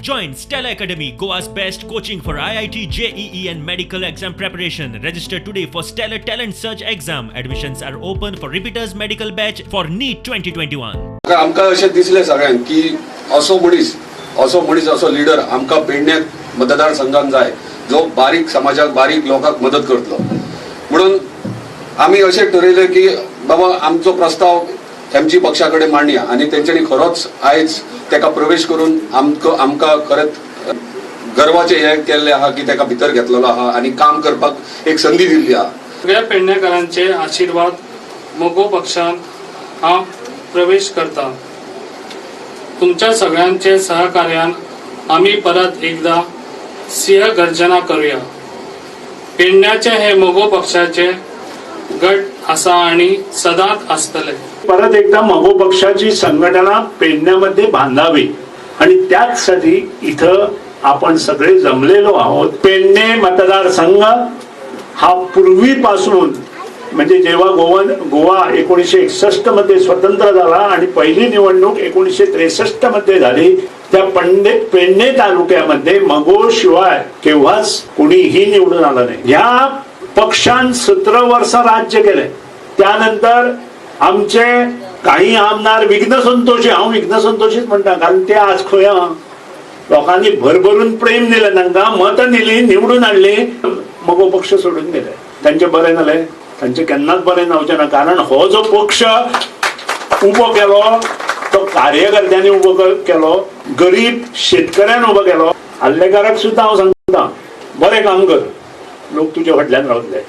Join Stella Academy, Goa's best coaching for IIT, JEE and medical exam preparation. Register today for Stellar Talent Search exam. Admissions are open for repeaters medical batch for NEET 2021. आमकां अशें दिसलें सगळ्यांक की असो मनीस असो leader आमकां पेडण्याक मतदारसंघात जाय जो बारीक समाजाक बारीक लोकांक मदत करतलो म्हणून आमी अशें ठरयलें की बाबा आमचो प्रस्ताव एमजी पक्षा कडेन मांडया आनी तेंच्यांनी खरोच आयज तेका प्रवेश करून आमकां खरेंच गर्वाचें हें केल्लें आहा की तेका भितर घेतलेलो आहा आनी काम करपाक एक संदी दिल्ली आहा. सगळ्या पेडणेकारांचे आशीर्वाद मोगो पक्षांत हांव प्रवेश करता. तुमच्या सगळ्यांचे सहकार्यान आम्ही परत एकदा सिंह गर्जना करूया. पेडण्याचे हे मोगो पक्षाचे गट आसा आणि सदांच आसतले. परत एकदा मोगो पक्षाची संघटना पेडण्यामध्ये बांधावी आणि त्याचसाठी इथं आपण सगळे जमलेलो आहोत. पेडणे मतदारसंघ हा पूर्वीपासून म्हणजे जेव्हा गोवा 1961 मध्ये स्वतंत्र झाला आणि पहिली निवडणूक 1963 मध्ये झाली त्या पेडणे तालुक्यामध्ये मगो शिवाय केव्हाच कोणीही निवडून आलं नाही. या पक्षान 17 वर्ष राज्य केले. त्यानंतर आमचे काही आमदार विघ्न संतोषीच म्हणटा कारण ते आज खंय लोकांनी भरभरून प्रेम दिलं तांकां मत दिली निवडून हाडली मगो पक्ष सोडून गेले. त्यांचे बरें जालें तांचे केन्नाच बरें जावचें ना कारण हो जो पक्ष उबो केलो तो कार्यकर्त्यांनी उबो केलो गरीब शेतकऱ्यान उबो केलो. हल्लेकाराक सुद्दां हांव सांगता बरें काम कर लोक तुजे फाटल्यान रावतले.